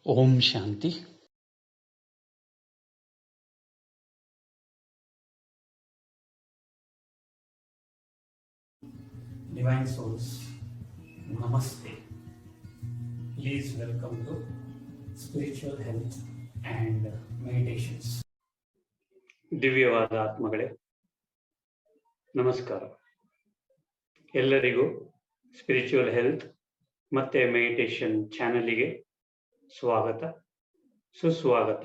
Om Shanti. Divine Souls, Namaste. Please welcome to Spiritual Health and Meditations. ದಿವ್ಯವಾದ ಆತ್ಮಗಳೇ, ನಮಸ್ಕಾರ. ಎಲ್ಲರಿಗೂ spiritual health ಮತ್ತೆ meditation ಚಾನೆಲ್ಗೆ ಸ್ವಾಗತ, ಸುಸ್ವಾಗತ.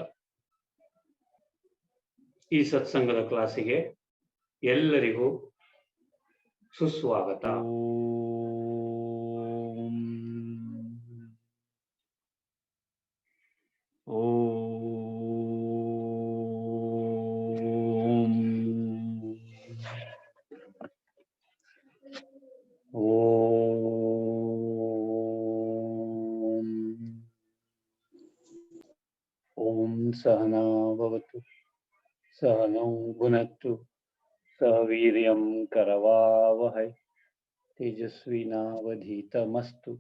ಈ ಸತ್ಸಂಗದ ಕ್ಲಾಸಿಗೆ ಎಲ್ಲರಿಗೂ ಸುಸ್ವಾಗತ. ಓಂ ಸಹನಾ ಭವತು, ಸಹನೌ ಭುನಕ್ತು, ಸಹ ವೀರ್ಯಂ ಕರವಾವಹೈ, ತೇಜಸ್ವಿನಾವಧೀತಮಸ್ತು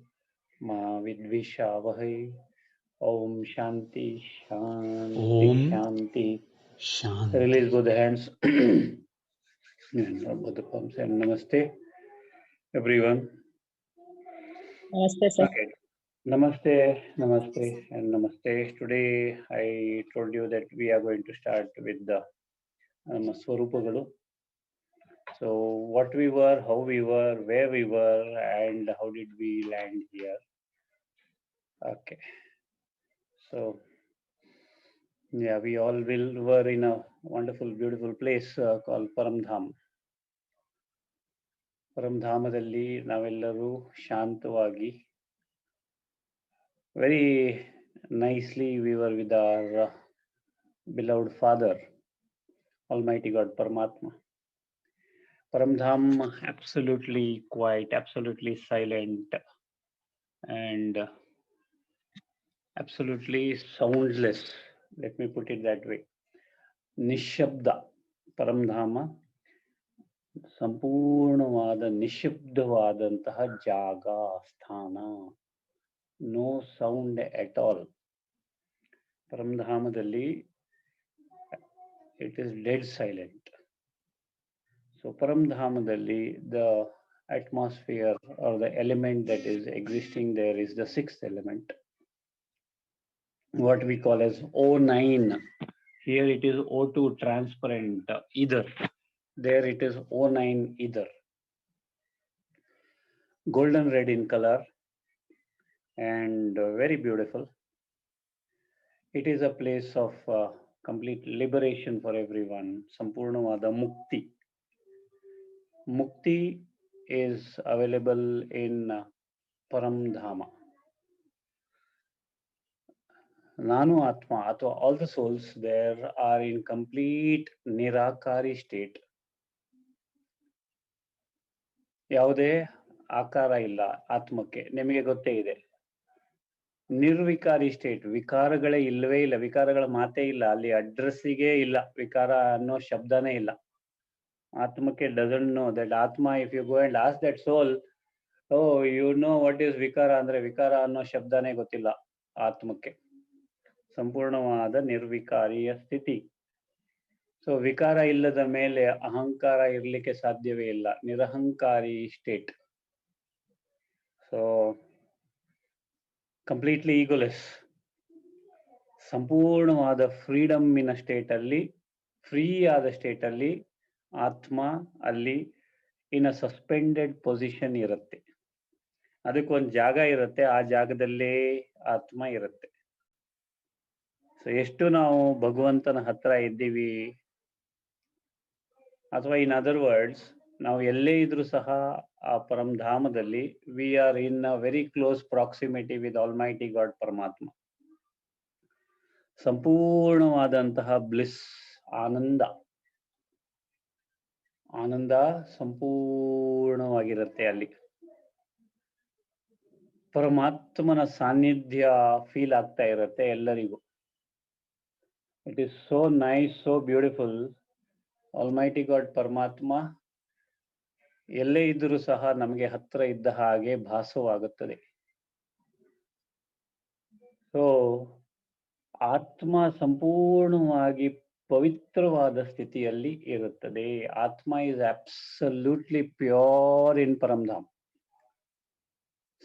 ಮಾ ವಿದ್ವಿಷಾವಹೈ. ಓಂ ಶಾಂತಿ ಶಾಂತಿ ಓಂ ಶಾಂತಿ. ಶಾಂತಿ. Release both the hands. Both the palms, and namaste everyone. Namaste, sir. Okay. Namaste, namaste, and namaste. Today I told you that we are going to start with the Swarupagalu. So what we were, how we were, where we were, and how did we land here. Okay. So yeah, we all were in a wonderful, beautiful place called Paramdham. ಪರಮಧಾಮದಲ್ಲಿ ನಾವೆಲ್ಲರೂ ಶಾಂತವಾಗಿ, very nicely we were with our beloved Father, Almighty God Paramatma. Paramdham absolutely quiet, absolutely silent, and absolutely soundless. Let me put it that way. Nishabda Paramdhama, ಸಂಪೂರ್ಣವಾದ ನಿಶಬ್ದವಾದಂತಹ ಜಾಗ, ಸ್ಥಾನ. No sound at all. ಪರಮಧಾಮದಲ್ಲಿ it is dead silent. So ಪರಮಧಾಮದಲ್ಲಿ the atmosphere or the element that is existing there is the sixth element, what we call as O9. Here it is O2 transparent ether. There it is O9 ether, golden red in color and very beautiful. It is a place of complete liberation for everyone. Sampurnavada Mukti. Mukti is available in Paramdhama. Nanu Atma, all the souls there are in complete Nirakari state. ಯಾವುದೇ ಆಕಾರ ಇಲ್ಲ ಆತ್ಮಕ್ಕೆ, ನಿಮಗೆ ಗೊತ್ತೇ ಇದೆ. ನಿರ್ವಿಕಾರಿ state, ವಿಕಾರಗಳೇ ಇಲ್ಲವೇ ಇಲ್ಲ, ವಿಕಾರಗಳ ಮಾತೇ ಇಲ್ಲ, ಅಲ್ಲಿ ಅಡ್ರೆಸ್ಸಿಗೆ ಇಲ್ಲ, ವಿಕಾರ ಅನ್ನೋ ಶಬ್ದನೇ ಇಲ್ಲ. ಆತ್ಮಕ್ಕೆ doesn't know that atma. If you go and ask that soul, oh you know what is vikara ಅಂದ್ರೆ ವಿಕಾರ ಅನ್ನೋ ಶಬ್ದನೇ ಗೊತ್ತಿಲ್ಲ ಆತ್ಮಕ್ಕೆ. ಸಂಪೂರ್ಣವಾದ ನಿರ್ವಿಕಾರಿಯ ಸ್ಥಿತಿ. ಸೊ ವಿಕಾರ ಇಲ್ಲದ ಮೇಲೆ ಅಹಂಕಾರ ಇರ್ಲಿಕ್ಕೆ ಸಾಧ್ಯವೇ ಇಲ್ಲ, ನಿರಹಂಕಾರಿ ಸ್ಟೇಟ್. ಸೊ ಕಂಪ್ಲೀಟ್ಲಿ ಈಗೋಲೆಸ್, ಸಂಪೂರ್ಣವಾದ ಫ್ರೀಡಮ್ಮಿನ ಸ್ಟೇಟಲ್ಲಿ, ಫ್ರೀ ಆದ ಸ್ಟೇಟಲ್ಲಿ ಆತ್ಮ ಅಲ್ಲಿ ಇನ್ ಅ ಸಸ್ಪೆಂಡೆಡ್ ಪೊಸಿಷನ್ ಇರುತ್ತೆ. ಅದಕ್ಕೊಂದು ಜಾಗ ಇರುತ್ತೆ, ಆ ಜಾಗದಲ್ಲೇ ಆತ್ಮ ಇರುತ್ತೆ. ಸೊ ಎಷ್ಟು ನಾವು ಭಗವಂತನ ಹತ್ರ ಇದ್ದೀವಿ, ಅಥವಾ ಇನ್ ಅದರ್ ವರ್ಡ್ಸ್ ನಾವು ಎಲ್ಲೇ ಇದ್ರೂ ಸಹ ಆ ಪರಮಧಾಮದಲ್ಲಿ we are in a very close proximity with almighty God ಪರಮಾತ್ಮ. ಸಂಪೂರ್ಣವಾದಂತಹ ಬ್ಲಿಸ್, ಆನಂದ, ಆನಂದ ಸಂಪೂರ್ಣವಾಗಿರುತ್ತೆ ಅಲ್ಲಿ. ಪರಮಾತ್ಮನ ಸಾನ್ನಿಧ್ಯ ಫೀಲ್ ಆಗ್ತಾ ಇರುತ್ತೆ ಎಲ್ಲರಿಗೂ. It is so nice, so beautiful. Almighty God ಪರಮಾತ್ಮ ಎಲ್ಲೇ ಇದ್ರೂ ಸಹ ನಮಗೆ ಹತ್ರ ಇದ್ದ ಹಾಗೆ ಭಾಸವಾಗುತ್ತದೆ. ಸೊ ಆತ್ಮ ಸಂಪೂರ್ಣವಾಗಿ ಪವಿತ್ರವಾದ ಸ್ಥಿತಿಯಲ್ಲಿ ಇರುತ್ತದೆ. ಆತ್ಮ ಇಸ್ ಅಬ್ಸಲ್ಯೂಟ್ಲಿ ಪ್ಯೂರ್ ಇನ್ ಪರಂಧಾಮ್,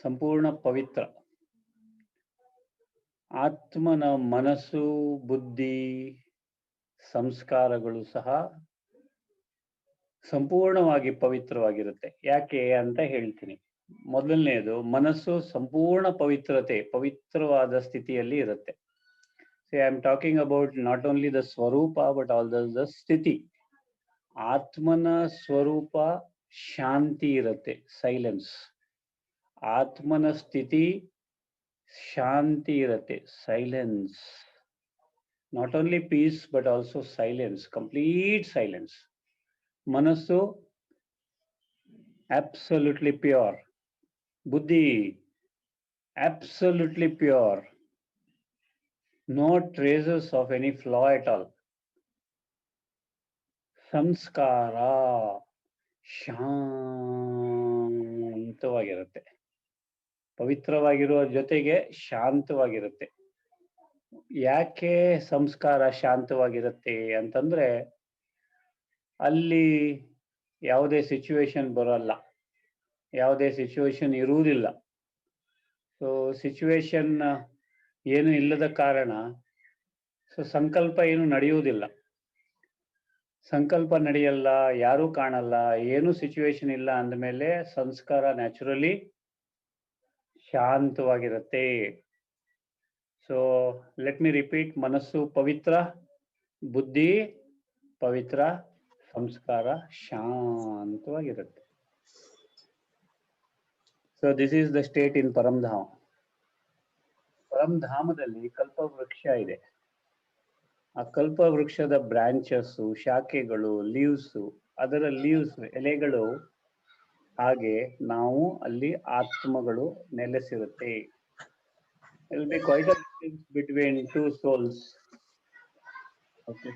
ಸಂಪೂರ್ಣ ಪವಿತ್ರ. ಆತ್ಮನ ಮನಸ್ಸು, ಬುದ್ಧಿ, ಸಂಸ್ಕಾರಗಳು ಸಹ ಸಂಪೂರ್ಣವಾಗಿ ಪವಿತ್ರವಾಗಿರುತ್ತೆ. ಯಾಕೆ ಅಂತ ಹೇಳ್ತೀನಿ. ಮೊದಲನೇದು, ಮನಸ್ಸು ಸಂಪೂರ್ಣ ಪವಿತ್ರವಾದ ಸ್ಥಿತಿಯಲ್ಲಿ ಇರುತ್ತೆ. So I am talking about not only the ಸ್ವರೂಪ ಬಟ್ ಆಲ್ ದ ಸ್ಥಿತಿ. ಆತ್ಮನ ಸ್ವರೂಪ ಶಾಂತಿ ಇರುತ್ತೆ, ಸೈಲೆನ್ಸ್. ಆತ್ಮನ ಸ್ಥಿತಿ ಶಾಂತಿ ಇರುತ್ತೆ, silence. Not only peace but also silence, complete silence. ಮನಸ್ಸು absolutely pure, buddhi absolutely pure, no traces of any flaw at all. ಸಂಸ್ಕಾರ ಶಾಂತವಾಗಿರುತ್ತೆ, ಪವಿತ್ರವಾಗಿರುವ ಜೊತೆಗೆ ಶಾಂತವಾಗಿರುತ್ತೆ. ಯಾಕೆ ಸಂಸ್ಕಾರ ಶಾಂತವಾಗಿರುತ್ತೆ ಅಂತಂದ್ರೆ, ಅಲ್ಲಿ ಯಾವುದೇ ಸಿಚುವೇಶನ್ ಬರೋಲ್ಲ, ಯಾವುದೇ ಸಿಚುವೇಶನ್ ಇರುವುದಿಲ್ಲ. ಸೊ ಸಿಚುವೇಶನ್ ಏನು ಇಲ್ಲದ ಕಾರಣ ಸೊ ಸಂಕಲ್ಪ ಏನು ನಡೆಯುವುದಿಲ್ಲ. ಸಂಕಲ್ಪ ನಡೆಯಲ್ಲ, ಯಾರೂ ಕಾಣಲ್ಲ, ಏನು ಸಿಚುವೇಶನ್ ಇಲ್ಲ ಅಂದಮೇಲೆ ಸಂಸ್ಕಾರ ನ್ಯಾಚುರಲಿ ಶಾಂತವಾಗಿರುತ್ತೆ. ಸೊ ಲೆಟ್ ಮಿ ರಿಪೀಟ್, ಮನಸ್ಸು ಪವಿತ್ರ, ಬುದ್ಧಿ ಪವಿತ್ರ, ಸಂಸ್ಕಾರ ಶಾಂತವಾಗಿರುತ್ತೆ. So this is the state in Paramdham. ಪರಂಧಾಮದಲ್ಲಿ ಕಲ್ಪವೃಕ್ಷ ಇದೆ. ಆ ಕಲ್ಪವೃಕ್ಷದ ಬ್ರಾಂಚಸ್ಸು, ಶಾಖೆಗಳು, ಲೀವ್ಸು, ಅದರ ಲೀವ್ಸ್, ಎಲೆಗಳು, ಹಾಗೆ ನಾವು ಅಲ್ಲಿ ಆತ್ಮಗಳು ನೆಲೆಸಿರುತ್ತೆ. It will be quite a difference between two souls. Okay.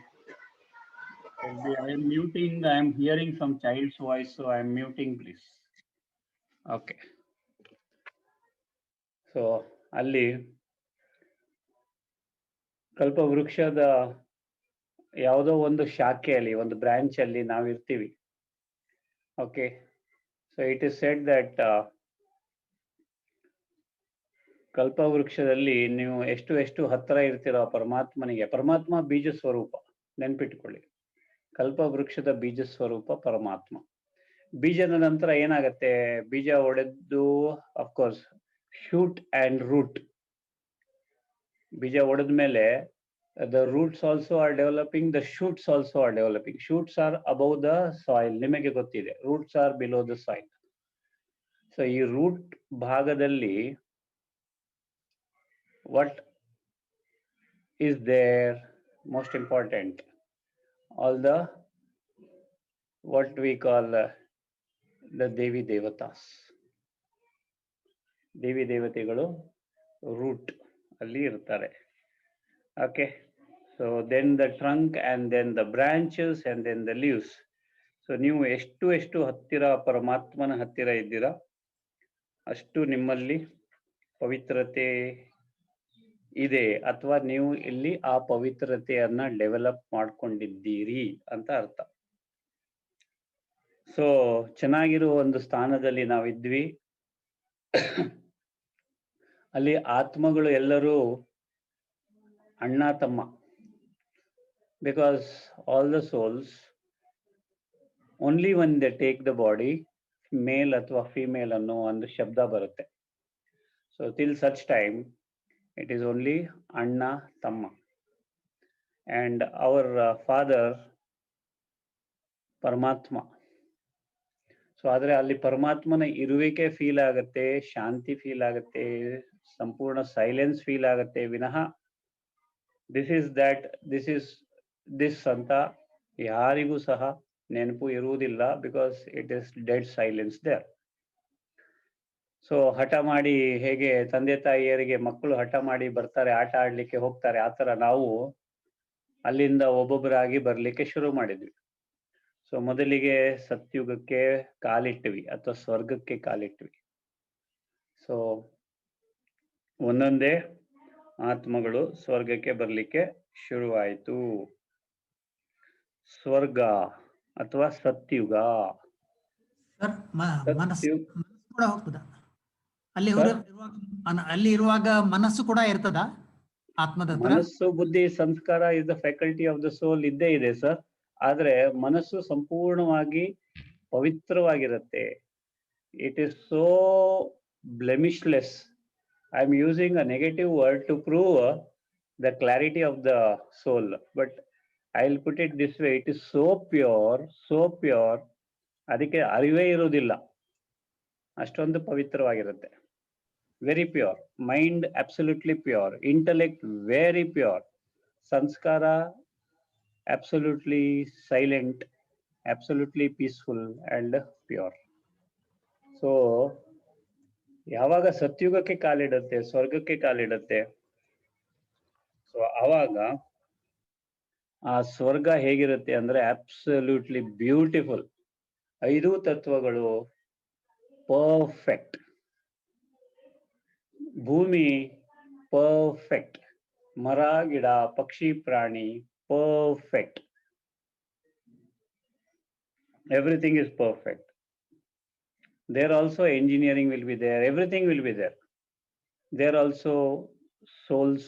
I am muting. I am hearing some child's voice, so I am muting, please. Okay. So ಅಲ್ಲಿ ಕಲ್ಪವೃಕ್ಷದ ಯಾವುದೋ ಒಂದು ಶಾಖೆಯಲ್ಲಿ, ಒಂದು ಬ್ರಾಂಚ್ ಅಲ್ಲಿ ನಾವಿರ್ತೀವಿ. Okay. So it is said that ಕಲ್ಪವೃಕ್ಷದಲ್ಲಿ ನೀವು ಎಷ್ಟು ಹತ್ತಿರ ಇರ್ತೀರೋ ಪರಮಾತ್ಮನಿಗೆ, ಪರಮಾತ್ಮ ಬೀಜ ಸ್ವರೂಪ, ನೆನ್ಪಿಟ್ಕೊಳ್ಳಿ. ಕಲ್ಪವೃಕ್ಷದ ಬೀಜ ಸ್ವರೂಪ ಪರಮಾತ್ಮ. ಬೀಜದ ನಂತರ ಏನಾಗತ್ತೆ? ಬೀಜ ಒಡೆದು ಅಫ್ಕೋರ್ಸ್ ಶೂಟ್ ಅಂಡ್ ರೂಟ್. ಬೀಜ ಒಡೆದ ಮೇಲೆ the roots also are developing, the shoots also are developing. Shoots are above the soil, ನಿಮಗೆ ಗೊತ್ತಿದೆ. Roots are below the soil. So ಈ ರೂಟ್ ಭಾಗದಲ್ಲಿ what is there? Most important, all the what we call the Devi Devatas. ದೇವಿ ದೇವತೆಗಳು root ಅಲ್ಲಿ ಇರ್ತಾರೆ. Okay, so then the trunk and then the branches and then the leaves. So ನೀವು ಎಷ್ಟು ಹತ್ತಿರ ಪರಮಾತ್ಮನ ಹತ್ತಿರ ಇದ್ದೀರಾ ಅಷ್ಟು ನಿಮ್ಮಲ್ಲಿ ಪವಿತ್ರತೆ ಇದೆ, ಅಥವಾ ನೀವು ಇಲ್ಲಿ ಆ ಪವಿತ್ರತೆಯನ್ನ ಡೆವಲಪ್ ಮಾಡ್ಕೊಂಡಿದ್ದೀರಿ ಅಂತ ಅರ್ಥ. ಸೊ ಚೆನ್ನಾಗಿರುವ ಒಂದು ಸ್ಥಾನದಲ್ಲಿ ನಾವಿದ್ವಿ. ಅಲ್ಲಿ ಆತ್ಮಗಳು ಎಲ್ಲರೂ ಅಣ್ಣ ತಮ್ಮ. Because all the souls, only when they take the body, ಮೇಲ್ ಅಥವಾ ಫಿಮೇಲ್ ಅನ್ನೋ ಒಂದು ಶಬ್ದ ಬರುತ್ತೆ. So till such time it is only ಅಣ್ಣ ತಮ್ಮ. And our father ಪರಮಾತ್ಮ. ಸೊ ಆದ್ರೆ ಅಲ್ಲಿ ಪರಮಾತ್ಮನ ಇರುವಿಕೆ ಫೀಲ್ ಆಗತ್ತೆ, ಶಾಂತಿ ಫೀಲ್ ಆಗತ್ತೆ, ಸಂಪೂರ್ಣ ಸೈಲೆನ್ಸ್ ಫೀಲ್ ಆಗತ್ತೆ ವಿನಃ ದಿಸ್ ಇಸ್ ದಿಸ್ ಅಂತ ಯಾರಿಗೂ ಸಹ ನೆನಪು ಇರುವುದಿಲ್ಲ. Because it is dead silence there. So ಹಠ ಮಾಡಿ, ಹೇಗೆ ತಂದೆ ತಾಯಿಯರಿಗೆ ಮಕ್ಕಳು ಹಠ ಮಾಡಿ ಬರ್ತಾರೆ, ಆಟ ಆಡ್ಲಿಕ್ಕೆ ಹೋಗ್ತಾರೆ, ಆ ಥರ ನಾವು ಅಲ್ಲಿಂದ ಒಬ್ಬೊಬ್ಬರಾಗಿ ಬರ್ಲಿಕ್ಕೆ ಶುರು ಮಾಡಿದ್ವಿ. ಸೊ ಮೊದಲಿಗೆ ಸತ್ಯುಗಕ್ಕೆ ಕಾಲಿಟ್ವಿ ಅಥವಾ ಸ್ವರ್ಗಕ್ಕೆ ಕಾಲಿಟ್ವಿ. ಸೊ ಒಂದೊಂದೇ ಆತ್ಮಗಳು ಸ್ವರ್ಗಕ್ಕೆ ಬರ್ಲಿಕ್ಕೆ ಶುರುವಾಯಿತು. ಸ್ವರ್ಗ ಅಥವಾ ಸತ್ಯುಗ. ಸರ್ ಮನಸ್ಸು ಸತ್ಯು ಕೂಡ ಹೋಗ್ತದ ಅಲ್ಲಿ ಸರ್? ಅಲ್ಲಿ ಇರುವಾಗ ಮನಸ್ಸು ಕೂಡ ಇರ್ತದ ಆತ್ಮದ ಹತ್ರ? ಮನಸ್ಸು ಬುದ್ಧಿ ಸಂಸ್ಕಾರ is the faculty of the soul ಇದ್ದೇ ಇದೆ ಸರ್. ಆದ್ರೆ ಮನಸ್ಸು ಸಂಪೂರ್ಣವಾಗಿ ಪವಿತ್ರವಾಗಿರುತ್ತೆ. It is so blemishless. I am using a negative word to prove the clarity of the soul, but I will put it this way, it is so pure, ಅದಕ್ಕೆ ಅರಿವೇ ಇರುವುದಿಲ್ಲ, ಅಷ್ಟೊಂದು ಪವಿತ್ರವಾಗಿರುತ್ತೆ. Very pure, mind absolutely pure, intellect very pure, ಸಂಸ್ಕಾರ absolutely silent, absolutely peaceful and pure. So ಯಾವಾಗ ಸತ್ಯುಗಕ್ಕೆ ಕಾಲಿಡುತ್ತೆ, ಸ್ವರ್ಗಕ್ಕೆ ಕಾಲಿಡುತ್ತೆ, so ಆವಾಗ ಆ ಸ್ವರ್ಗ ಹೇಗಿರುತ್ತೆ ಅಂದ್ರೆ ಅಬ್ಸಲ್ಯೂಟ್ಲಿ ಬ್ಯೂಟಿಫುಲ್. 5 ತತ್ವಗಳು ಪರ್ಫೆಕ್ಟ್, ಭೂಮಿ ಪರ್ಫೆಕ್ಟ್, ಮರ ಗಿಡ ಪಕ್ಷಿ ಪ್ರಾಣಿ perfect, everything is perfect. There also engineering will be there, everything will be there. There also souls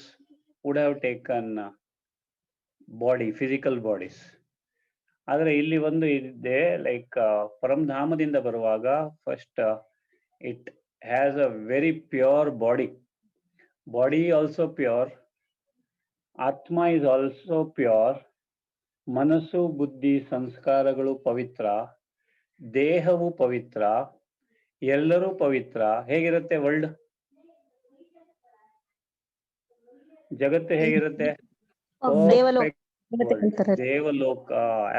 would have taken body, physical bodies. ಆದರೆ ಇಲ್ಲಿ ಒಂದು ಇದೆ, ಲೈಕ್ ಪರಮಧಾಮದಿಂದ ಬರುವಾಗ first it has a very pure body also pure, ಆತ್ಮ is also pure, ಮನಸ್ಸು ಬುದ್ಧಿ ಸಂಸ್ಕಾರಗಳು ಪವಿತ್ರ, ದೇಹವು ಪವಿತ್ರ, ಎಲ್ಲರೂ ಪವಿತ್ರ. ಹೇಗಿರುತ್ತೆ ವರ್ಲ್ಡ್, ಜಗತ್ತು ಹೇಗಿರುತ್ತೆ? ದೇವಲೋಕ,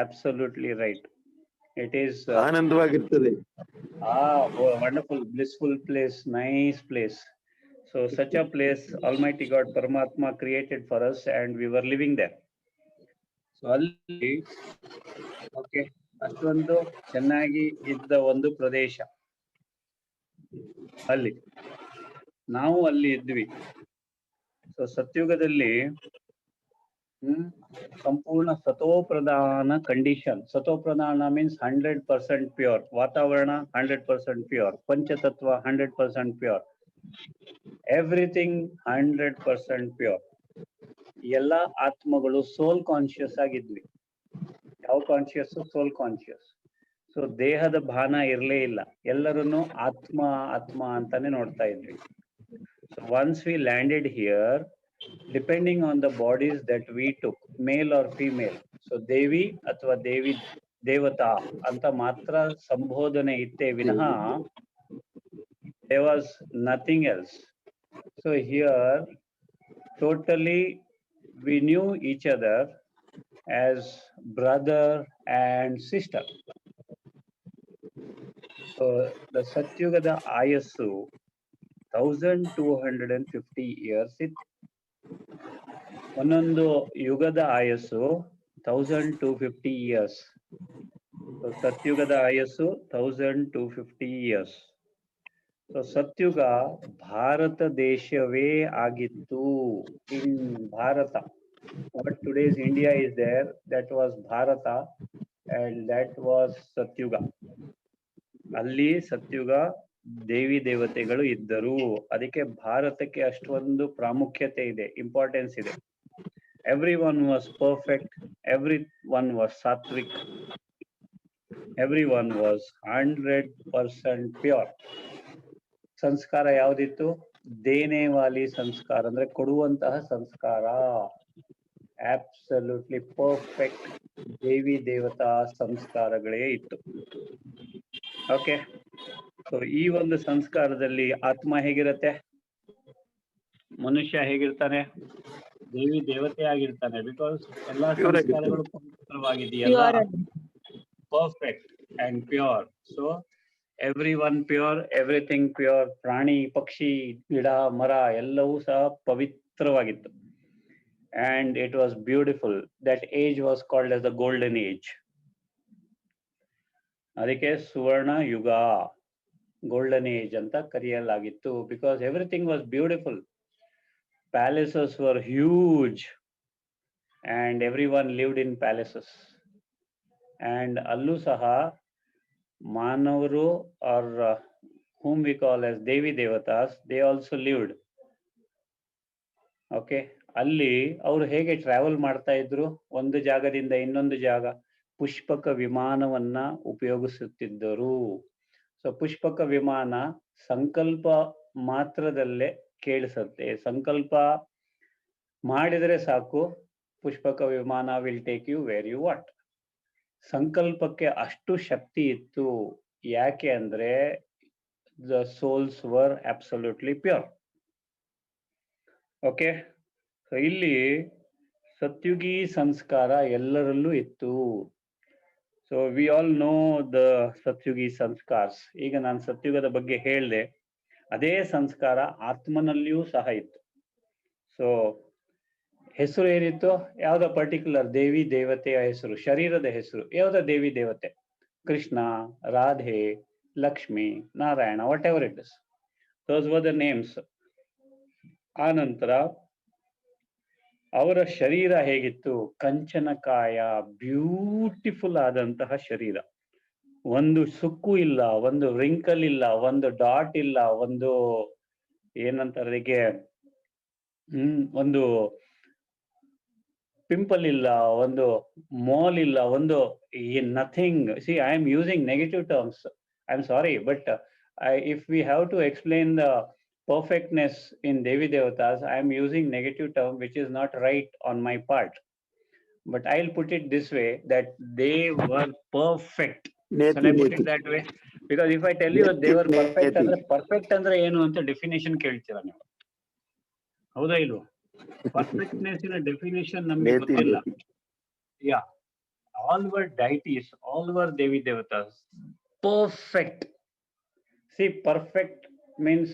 ಅಬ್ಸಲ್ಯೂಟ್ಲಿ ರೈಟ್. ಇಟ್ ಈಸ್ ಆನಂದವಾಗಿರ್ತದೆ. Wonderful, blissful place, nice place. So such a place Almighty God Paramatma created for us and we were living there. So ಅಲ್ಲಿ ಓಕೆ, ಅಷ್ಟೊಂದು ಚೆನ್ನಾಗಿ ಇದ್ದ ಒಂದು ಪ್ರದೇಶ, ಅಲ್ಲಿ ನಾವು ಅಲ್ಲಿ ಇದ್ವಿ. ಸೊ ಸತ್ಯುಗದಲ್ಲಿ ಸಂಪೂರ್ಣ ಸತೋಪ್ರಧಾನ ಕಂಡೀಷನ್. ಸತೋಪ್ರಧಾನ ಮೀನ್ಸ್ 100% ಪ್ಯೂರ್, ವಾತಾವರಣ 100% ಪ್ಯೂರ್, ಪಂಚತತ್ವ 100% ಪ್ಯೂರ್, ಎವ್ರಿಥಿಂಗ್ 100% ಪ್ಯೂರ್. ಎಲ್ಲ ಆತ್ಮಗಳು ಸೋಲ್ ಕಾನ್ಶಿಯಸ್ ಆಗಿದ್ವಿ. ಯಾವ ಕಾನ್ಶಿಯಸ್? ಸೋಲ್ ಕಾನ್ಶಿಯಸ್. ಸೊ ದೇಹದ ಭಾನ ಇರಲೇ ಇಲ್ಲ, ಎಲ್ಲರನ್ನು ಆತ್ಮ ಆತ್ಮ ಅಂತಾನೆ ನೋಡ್ತಾ ಇದ್ವಿ. So once we landed here, depending on the bodies that we took, male or female, so ದೇವಿ ಅಥವಾ ದೇವಿ ದೇವತಾ ಅಂತ ಮಾತ್ರ ಸಂಬೋಧನೆ ಇತ್ತೇ ವಿನಃ there was nothing else. So here totally we knew each other as brother and sister. So the Satyugada Ayassu 1250 years ಇತ್ತು. ಒಂದೊಂದು ಯುಗದ ಆಯಸ್ಸು 1250 years. So ಸತ್ಯುಗದ ಆಯಸ್ಸು 1250 years. ಸೊ ಸತ್ಯುಗ ಭಾರತ ದೇಶವೇ ಆಗಿತ್ತು. ಇನ್ Bharat, what today's India is there, that was Bharata and that was ಸತ್ಯುಗ. ಅಲ್ಲಿ ಸತ್ಯುಗ ದೇವಿ ದೇವತೆಗಳು ಇದ್ದರು, ಅದಕ್ಕೆ ಭಾರತಕ್ಕೆ ಅಷ್ಟೊಂದು ಪ್ರಾಮುಖ್ಯತೆ ಇದೆ, ಇಂಪಾರ್ಟೆನ್ಸ್ ಇದೆ. Every one was perfect, every one was sattvik, every one was 100% pure. ಸಂಸ್ಕಾರ ಯಾವ್ದಿತ್ತು? ದೇನೇವಾಲಿ ಸಂಸ್ಕಾರ, ಅಂದ್ರೆ ಕೊಡುವಂತಹ ಸಂಸ್ಕಾರ. ಆಬ್ಸಲ್ಯೂಟ್ಲಿ ಪರ್ಫೆಕ್ಟ್ ದೇವಿ ದೇವತಾ ಸಂಸ್ಕಾರಗಳೇ ಇತ್ತು. ಓಕೆ, ಸೊ ಈ ಒಂದು ಸಂಸ್ಕಾರದಲ್ಲಿ ಆತ್ಮ ಹೇಗಿರುತ್ತೆ, ಮನುಷ್ಯ ಹೇಗಿರ್ತಾನೆ? ದೇವಿ ದೇವತೆ ಆಗಿರ್ತಾನೆ. ಬಿಕಾಸ್ ಎಲ್ಲಾ ಸಂಸ್ಕಾರಗಳು ಪವಿತ್ರವಾಗಿದೆಯಲ್ಲ, perfect and pure. So everyone pure, everything pure, ಪ್ರಾಣಿ ಪಕ್ಷಿ ಗಿಡ ಮರ ಎಲ್ಲವೂ ಸಹ ಪವಿತ್ರವಾಗಿತ್ತು. and it was beautiful. That age was called as the golden age. ಅದಕ್ಕೆ ಸುವರ್ಣ ಯುಗ, ಗೋಲ್ಡನ್ ಏಜ್ ಅಂತ ಕರೆಯಲಾಗಿತ್ತು. Because everything was beautiful. palaces were huge and everyone lived in palaces. And allu saha manavaru or whom we call as Devi Devatas, they also lived. Okay, ಅಲ್ಲಿ ಅವರು ಹೇಗೆ travel ಮಾಡ್ತಾ ಇದ್ರು ಒಂದು ಜಾಗದಿಂದ ಇನ್ನೊಂದು ಜಾಗ? ಪುಷ್ಪಕ ವಿಮಾನವನ್ನ ಉಪಯೋಗಿಸುತ್ತಿದ್ದರು. ಸೊ ಪುಷ್ಪಕ ವಿಮಾನ ಸಂಕಲ್ಪ ಮಾತ್ರದಲ್ಲೇ ಕೇಳಿಸುತ್ತೆ. ಸಂಕಲ್ಪ ಮಾಡಿದರೆ ಸಾಕು, ಪುಷ್ಪಕ ವಿಮಾನ will take you where you want. ಸಂಕಲ್ಪಕ್ಕೆ ಅಷ್ಟು ಶಕ್ತಿ ಇತ್ತು. ಯಾಕೆ ಅಂದ್ರೆ the souls were absolutely pure. Okay, so ಇಲ್ಲಿ ಸತ್ಯುಗಿ ಸಂಸ್ಕಾರ ಎಲ್ಲರಲ್ಲೂ ಇತ್ತು. So we all know the ಸತ್ಯುಗಿ ಸಂಸ್ಕಾರ್ಸ್. ಈಗ ನಾನು ಸತ್ಯುಗದ ಬಗ್ಗೆ ಹೇಳಿದೆ, ಅದೇ ಸಂಸ್ಕಾರ ಆತ್ಮನಲ್ಲಿಯೂ ಸಹ ಇತ್ತು. ಸೊ ಹೆಸರು ಏನಿತ್ತು, ಯಾವ್ದೋ ಪರ್ಟಿಕ್ಯುಲರ್ ದೇವಿ ದೇವತೆಯ ಹೆಸರು, ಶರೀರದ ಹೆಸರು ಯಾವ್ದ ದೇವಿ ದೇವತೆ, Krishna, Radhe, Lakshmi, Narayana, whatever it is, those were the names. ಆ ನಂತರ ಅವರ ಶರೀರ ಹೇಗಿತ್ತು? ಕಂಚನಕಾಯ, ಬ್ಯೂಟಿಫುಲ್ ಆದಂತಹ ಶರೀರ. ಒಂದು ಸುಕ್ಕು ಇಲ್ಲ, ಒಂದು ರಿಂಕಲ್ ಇಲ್ಲ, ಒಂದು ಡಾಟ್ ಇಲ್ಲ, ಒಂದು ಏನಂತಾರೆ ಅದಕ್ಕೆ, ಒಂದು ಪಿಂಪಲ್ ಇಲ್ಲ, ಒಂದು ಮಾಲ್ ಇಲ್ಲ, ಒಂದು nothing. C, I am using negative terms, I am sorry, but if we have to explain the perfectness in Devi Devatas, I am using negative term which is not right on my part, but I'll put it this way, that they were perfect. Shall I put it that way? Because if I tell you they were perfect, ಅಂದ್ರೆ perfect ಅಂದ್ರೆ ಏನು ಅಂತ definition ಕೇಳ್ತೀರಾ ನೀವು, ಹೌದಾ ಇಲ್ವಾ? Perfectness ಇನ definition ನಮಗೆ ಗೊತ್ತಿಲ್ಲ. ಯಾ, all were deities, all were Devi Devatas, perfect. See, perfect means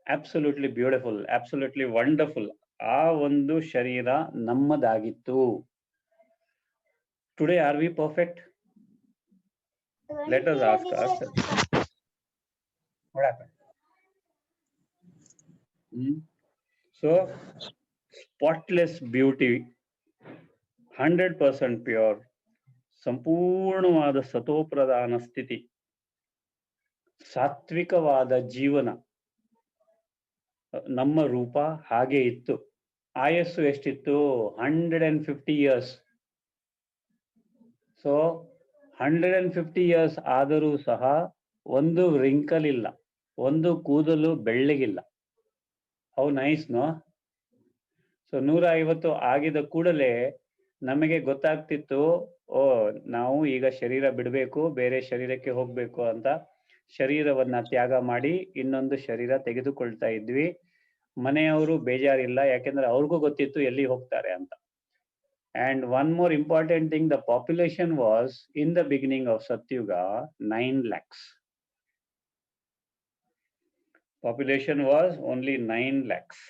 absolutely beautiful, absolutely wonderful. ಆ ಒಂದು ಶರೀರ ನಮ್ಮದಾಗಿತ್ತು. Today are we perfect? Let us ask ourselves. What happened? So spotless beauty, 100% pure, ಸಂಪೂರ್ಣವಾದ ಸತೋಪ್ರಧಾನ ಸ್ಥಿತಿ, ಸಾತ್ವಿಕವಾದ ಜೀವನ, ನಮ್ಮ ರೂಪ ಹಾಗೆ ಇತ್ತು. ಆಯಸ್ಸು ಎಷ್ಟಿತ್ತು? 150 years. ಸೊ 150 years ಆದರೂ ಸಹ ಒಂದು ರಿಂಕಲ್ ಇಲ್ಲ, ಒಂದು ಕೂದಲು ಬೆಳ್ಳಗಿಲ್ಲ. How nice no? ಸೊ 150 ಆಗಿದ ಕೂಡಲೇ ನಮಗೆ ಗೊತ್ತಾಗ್ತಿತ್ತು, ಓ ನಾವು ಈಗ ಶರೀರ ಬಿಡಬೇಕು, ಬೇರೆ ಶರೀರಕ್ಕೆ ಹೋಗ್ಬೇಕು ಅಂತ. ಶರೀರವನ್ನ ತ್ಯಾಗ ಮಾಡಿ ಇನ್ನೊಂದು ಶರೀರ ತೆಗೆದುಕೊಳ್ತಾ ಇದ್ವಿ. ಮನೆಯವರು ಬೇಜಾರಿಲ್ಲ, ಯಾಕೆಂದ್ರೆ ಅವ್ರಿಗೂ ಗೊತ್ತಿತ್ತು ಎಲ್ಲಿ ಹೋಗ್ತಾರೆ ಅಂತ. And one more important thing, the population was in the beginning of Satyuga 9 lakhs. Population was only 9 lakhs.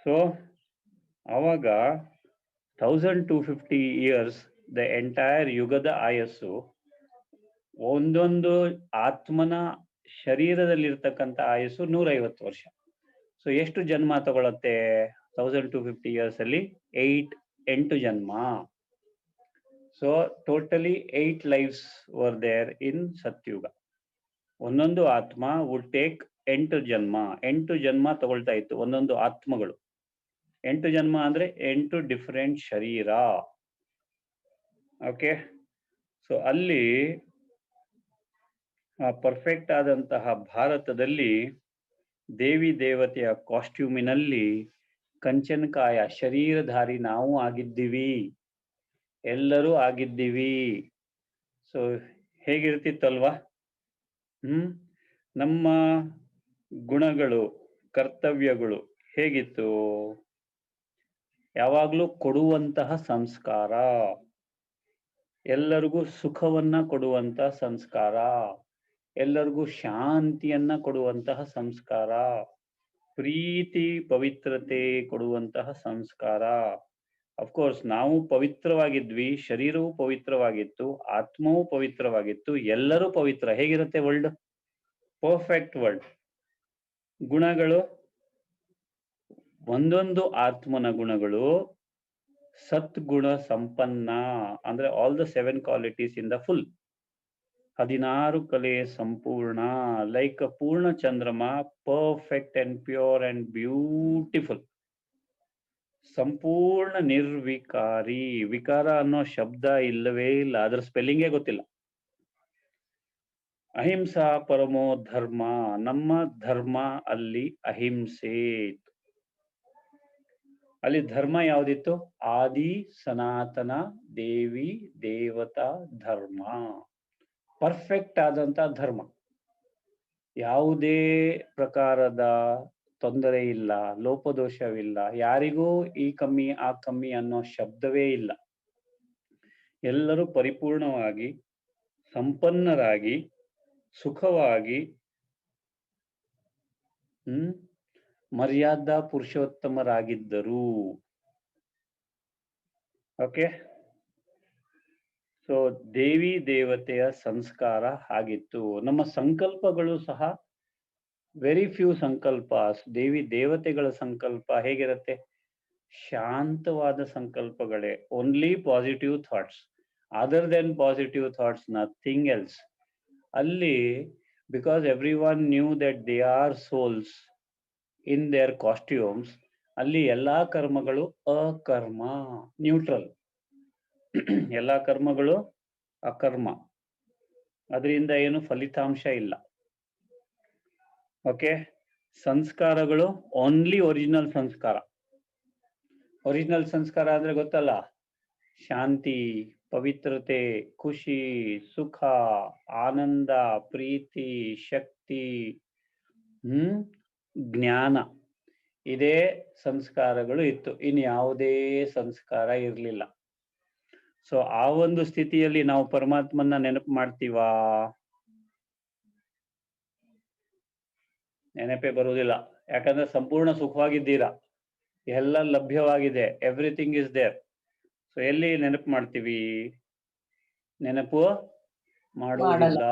So awaga 1250 years, the entire ಯುಗದ ಆಯಸ್ಸು, ಒಂದೊಂದು ಆತ್ಮನ ಶರೀರದಲ್ಲಿರ್ತಕ್ಕಂಥ ಆಯಸ್ಸು 150 ವರ್ಷ. ಸೊ ಎಷ್ಟು ಜನ್ಮ ತಗೊಳತ್ತೆ 1250 years ಅಲ್ಲಿ? 8 ಜನ್ಮ. So totally 8 lives were there in ಸತ್ಯುಗ. ಒಂದೊಂದು ಆತ್ಮ ವುಡ್ ಟೇಕ್ 8 ಜನ್ಮ. 8 ಜನ್ಮ ತಗೊಳ್ತಾ ಇತ್ತು ಒಂದೊಂದು ಆತ್ಮಗಳು. 8 ಜನ್ಮ ಅಂದ್ರೆ 8 ಡಿಫರೆಂಟ್ ಶರೀರ. ಓಕೆ, ಸೊ ಅಲ್ಲಿ ಪರ್ಫೆಕ್ಟ್ ಆದಂತಹ ಭಾರತದಲ್ಲಿ ದೇವಿ ದೇವತೆಯ ಕಾಸ್ಟ್ಯೂಮಿನಲ್ಲಿ ಕಂಚನಕಾಯ ಶರೀರಧಾರಿ ನಾವು ಆಗಿದ್ದೀವಿ, ಎಲ್ಲರೂ ಆಗಿದ್ದೀವಿ. ಸೊ ಹೇಗಿರ್ತಿತ್ತಲ್ವಾ? ನಮ್ಮ ಗುಣಗಳು, ಕರ್ತವ್ಯಗಳು ಹೇಗಿತ್ತು? ಯಾವಾಗ್ಲೂ ಕೊಡುವಂತಹ ಸಂಸ್ಕಾರ, ಎಲ್ಲರಿಗೂ ಸುಖವನ್ನ ಕೊಡುವಂತ ಸಂಸ್ಕಾರ, ಎಲ್ಲರಿಗೂ ಶಾಂತಿಯನ್ನ ಕೊಡುವಂತಹ ಸಂಸ್ಕಾರ, ಪ್ರೀತಿ ಪವಿತ್ರತೆ ಕೊಡುವಂತಹ ಸಂಸ್ಕಾರ. ಅಫ್ಕೋರ್ಸ್ ನಾವು ಪವಿತ್ರವಾಗಿದ್ವಿ, ಶರೀರವೂ ಪವಿತ್ರವಾಗಿತ್ತು, ಆತ್ಮವೂ ಪವಿತ್ರವಾಗಿತ್ತು, ಎಲ್ಲರೂ ಪವಿತ್ರ. ಹೇಗಿರುತ್ತೆ ವರ್ಲ್ಡ್? Perfect world. ಗುಣಗಳು ಒಂದೊಂದು ಆತ್ಮನ ಗುಣಗಳು ಸದ್ಗುಣ ಸಂಪನ್ನ, ಅಂದ್ರೆ all the 7 qualities in the full. 16 ಕಲೆ ಸಂಪೂರ್ಣ, ಲೈಕ್ ಅ ಪೂರ್ಣ ಚಂದ್ರಮ, perfect and pure and beautiful. ಸಂಪೂರ್ಣ ನಿರ್ವಿಕಾರಿ, ವಿಕಾರ ಅನ್ನೋ ಶಬ್ದ ಇಲ್ಲವೇ ಇಲ್ಲ, ಅದರ ಸ್ಪೆಲ್ಲಿಂಗೇ ಗೊತ್ತಿಲ್ಲ. ಅಹಿಂಸಾ ಪರಮೋ ಧರ್ಮ, ನಮ್ಮ ಧರ್ಮ ಅಲ್ಲಿ ಅಹಿಂಸೆ ಇತ್ತು. ಅಲ್ಲಿ ಧರ್ಮ ಯಾವ್ದಿತ್ತು? ಆದಿ ಸನಾತನ ದೇವಿ ದೇವತಾ ಧರ್ಮ, ಪರ್ಫೆಕ್ಟ್ ಆದಂತ ಧರ್ಮ. ಯಾವುದೇ ಪ್ರಕಾರದ ತೊಂದರೆ ಇಲ್ಲ, ಲೋಪದೋಷವಿಲ್ಲ, ಯಾರಿಗೂ ಈ ಕಮ್ಮಿ ಆ ಕಮ್ಮಿ ಅನ್ನೋ ಶಬ್ದವೇ ಇಲ್ಲ. ಎಲ್ಲರೂ ಪರಿಪೂರ್ಣವಾಗಿ ಸಂಪನ್ನರಾಗಿ ಸುಖವಾಗಿ ಮರ್ಯಾದಾ ಪುರುಷೋತ್ತಮರಾಗಿದ್ದರು. ಓಕೆ, ಸೊ ದೇವಿ ದೇವತೆಯ ಸಂಸ್ಕಾರ ಆಗಿತ್ತು. ನಮ್ಮ ಸಂಕಲ್ಪಗಳು ಸಹ ವೆರಿ ಫ್ಯೂ ಸಂಕಲ್ಪ. ದೇವಿ ದೇವತೆಗಳ ಸಂಕಲ್ಪ ಹೇಗಿರುತ್ತೆ? ಶಾಂತವಾದ ಸಂಕಲ್ಪಗಳೇ, only positive thoughts, other than positive thoughts, nothing else. ಅಲ್ಲಿ because everyone knew that they are souls in their costumes, ಅಲ್ಲಿ ಎಲ್ಲಾ ಕರ್ಮಗಳು ಅಕರ್ಮ, ನ್ಯೂಟ್ರಲ್. ಎಲ್ಲಾ ಕರ್ಮಗಳು ಅಕರ್ಮ, ಅದರಿಂದ ಏನು ಫಲಿತಾಂಶ ಇಲ್ಲ. ಓಕೆ, ಸಂಸ್ಕಾರಗಳು ಓನ್ಲಿ ಒರಿಜಿನಲ್ ಸಂಸ್ಕಾರ. ಒರಿಜಿನಲ್ ಸಂಸ್ಕಾರ ಅಂದ್ರೆ ಗೊತ್ತಲ್ಲ, ಶಾಂತಿ, ಪವಿತ್ರತೆ, ಖುಷಿ, ಸುಖ, ಆನಂದ, ಪ್ರೀತಿ, ಶಕ್ತಿ, ಜ್ಞಾನ, ಇದೇ ಸಂಸ್ಕಾರಗಳು ಇತ್ತು. ಇನ್ ಯಾವುದೇ ಸಂಸ್ಕಾರ ಇರಲಿಲ್ಲ. ಸೊ ಆ ಒಂದು ಸ್ಥಿತಿಯಲ್ಲಿ ನಾವು ಪರಮಾತ್ಮನ ನೆನಪು ಮಾಡ್ತೀವಾ? ನೆನಪೇ ಬರುವುದಿಲ್ಲ. ಯಾಕಂದ್ರೆ ಸಂಪೂರ್ಣ ಸುಖವಾಗಿದ್ದೀರಾ, ಎಲ್ಲ ಲಭ್ಯವಾಗಿದೆ, ಎವ್ರಿಥಿಂಗ್ ಇಸ್ ದೇರ್. ಸೊ ಎಲ್ಲಿ ನೆನಪು ಮಾಡ್ತೀವಿ? ನೆನಪು ಮಾಡುವುದಿಲ್ಲ.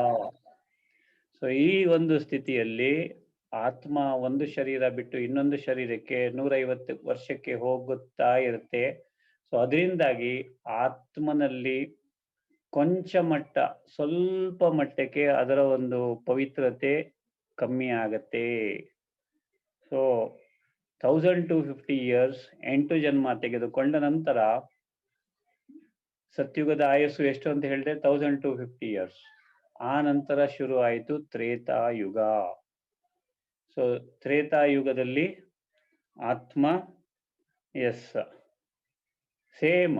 ಸೊ ಈ ಒಂದು ಸ್ಥಿತಿಯಲ್ಲಿ ಆತ್ಮ ಒಂದು ಶರೀರ ಬಿಟ್ಟು ಇನ್ನೊಂದು ಶರೀರಕ್ಕೆ 150 ವರ್ಷಕ್ಕೆ ಹೋಗುತ್ತಾ ಇರುತ್ತೆ. ಸೊ ಅದರಿಂದಾಗಿ ಆತ್ಮನಲ್ಲಿ ಕೊಂಚ ಮಟ್ಟ, ಸ್ವಲ್ಪ ಮಟ್ಟಕ್ಕೆ ಅದರ ಒಂದು ಪವಿತ್ರತೆ ಕಮ್ಮಿ ಆಗತ್ತೆ. ಸೊ 1250 ಇಯರ್ಸ್ 8 ಜನ್ಮ ತೆಗೆದುಕೊಂಡ ನಂತರ, ಸತ್ಯುಗದ ಆಯಸ್ಸು ಎಷ್ಟು ಅಂತ ಹೇಳಿದ್ರೆ 1250 ಇಯರ್ಸ್. ಆ ನಂತರ ಶುರು ಆಯಿತು ತ್ರೇತಾಯುಗ. ಸೊ ತ್ರೇತಾಯುಗದಲ್ಲಿ ಆತ್ಮ ಸೇಮ್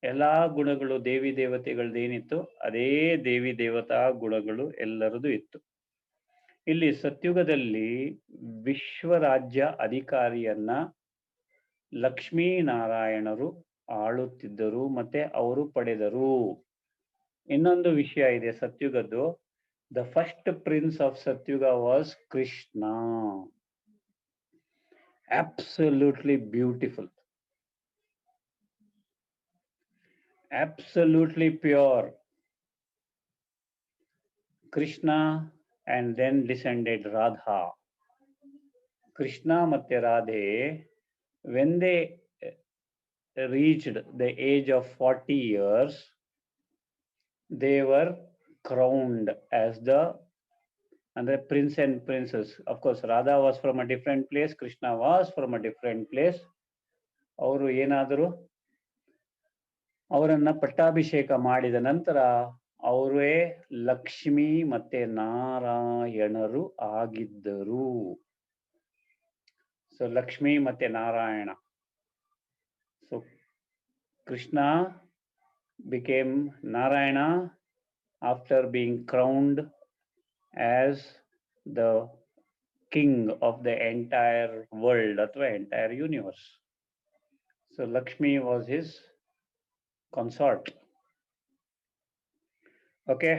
ಎಲ್ಲಾ ಗುಣಗಳು ದೇವಿ ದೇವತೆಗಳದ್ದೇನಿತ್ತು ಅದೇ ದೇವಿ ದೇವತಾ ಗುಣಗಳು ಎಲ್ಲರದು ಇತ್ತು. ಇಲ್ಲಿ ಸತ್ಯುಗದಲ್ಲಿ ವಿಶ್ವರಾಜ್ಯ ಅಧಿಕಾರಿಯನ್ನ ಲಕ್ಷ್ಮೀನಾರಾಯಣರು ಆಳುತ್ತಿದ್ದರು, ಮತ್ತೆ ಅವರು ಪಡೆದರು. ಇನ್ನೊಂದು ವಿಷಯ ಇದೆ ಸತ್ಯುಗದ್ದು. ದ ಫಸ್ಟ್ ಪ್ರಿನ್ಸ್ ಆಫ್ ಸತ್ಯುಗ was Krishna. Absolutely beautiful, absolutely pure. Krishna and then descended Radha. Krishna ಮತ್ತೆ Radhe, when they reached the age of 40 years, they were crowned as the prince and princess. Of course, Radha was from a different place, Krishna was from a different place. ಅವರು ಏನಾದರೂ ಅವರನ್ನ ಪಟ್ಟಾಭಿಷೇಕ ಮಾಡಿದ ನಂತರ ಅವರೇ ಲಕ್ಷ್ಮಿ ಮತ್ತೆ ನಾರಾಯಣರು ಆಗಿದ್ದರು. ಸೊ ಲಕ್ಷ್ಮಿ ಮತ್ತೆ Narayana. So Krishna became Narayana after being crowned as the king of the entire world ಅಥವಾ entire universe. So Lakshmi was his consort. Okay,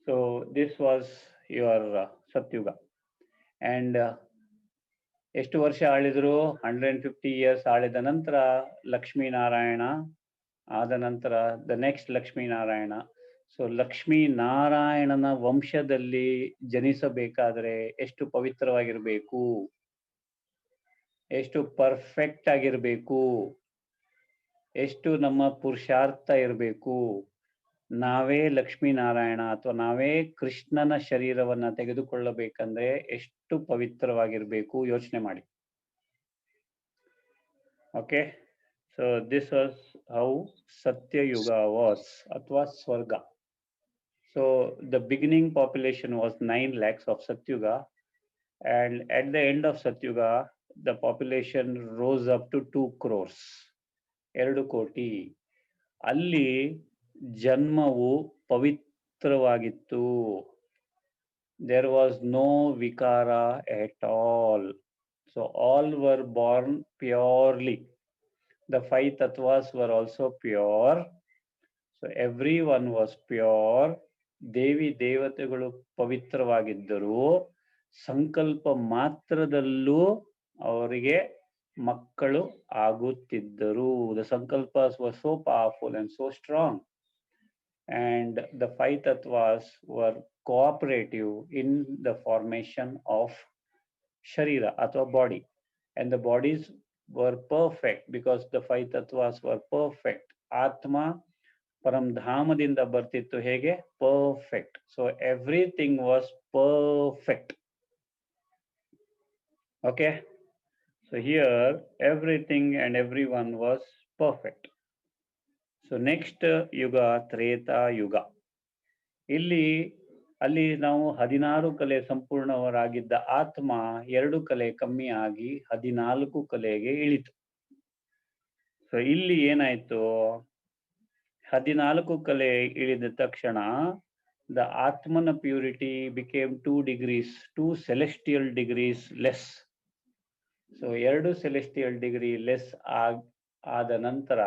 so this was your Satyuga. And ಎಷ್ಟು ವರ್ಷ ಆಳಿದ್ರು? 150 years ಆಳಿದ ನಂತರ ಲಕ್ಷ್ಮೀ ನಾರಾಯಣ ಆದ ನಂತರ the next Lakshmi Narayana. So Lakshmi ನಾರಾಯಣನ ವಂಶದಲ್ಲಿ ಜನಿಸಬೇಕಾದ್ರೆ ಎಷ್ಟು ಪವಿತ್ರವಾಗಿರ್ಬೇಕು? ಎಷ್ಟು ಪರ್ಫೆಕ್ಟ್ ಆಗಿರ್ಬೇಕು, ಎಷ್ಟು ನಮ್ಮ ಪುರುಷಾರ್ಥ ಇರಬೇಕು. ನಾವೇ ಲಕ್ಷ್ಮೀನಾರಾಯಣ ಅಥವಾ ನಾವೇ ಕೃಷ್ಣನ ಶರೀರವನ್ನ ತೆಗೆದುಕೊಳ್ಳಬೇಕಂದ್ರೆ ಎಷ್ಟು ಪವಿತ್ರವಾಗಿರ್ಬೇಕು ಯೋಚನೆ ಮಾಡಿ. Okay, so this was how ಸತ್ಯಯುಗ ವಾಸ್ ಅಥವಾ ಸ್ವರ್ಗ. So the beginning population was 9 lakhs of Satyuga, and at the end of Satyuga the population rose up to 2 crores, 2 ಕೋಟಿ. ಅಲ್ಲಿ ಜನ್ಮವು ಪವಿತ್ರವಾಗಿತ್ತು. There was no vikara at all. So all were born purely. The 5 tattvas were also pure. So everyone was pure. ದೇವಿ ದೇವತೆಗಳು ಪವಿತ್ರವಾಗಿದ್ದರು. ಸಂಕಲ್ಪ ಮಾತ್ರದಲ್ಲೂ ಅವರಿಗೆ ಮಕ್ಕಳು ಆಗುತ್ತಿದ್ದರು. The sankalpas were so powerful and so strong, and the 5 tattvas were cooperative in the formation of sharira ಅಥವಾ body, and the bodies were perfect because the 5 tattvas were perfect. Atma ಪರಂಧಾಮದಿಂದ ಬರ್ತಿತ್ತು ಹೇಗೆ? Perfect. So everything was perfect. Okay, so here everything and every one was perfect. So next ಯುಗ ತ್ರೇತಾ ಯುಗ. ಅಲ್ಲಿ ನಾವು 16 ಕಲೆ ಸಂಪೂರ್ಣವರಾಗಿದ್ದ ಆತ್ಮ 2 ಕಲೆ ಕಮ್ಮಿ ಆಗಿ 14 ಕಲೆಗೆ ಇಳಿತು. ಸೊ ಇಲ್ಲಿ ಏನಾಯ್ತು? 14 ಕಲೆ ಇಳಿದ ತಕ್ಷಣ the Atmana purity became 2 degrees, 2 celestial degrees less. So 2 celestial degree less ಆದ ನಂತರ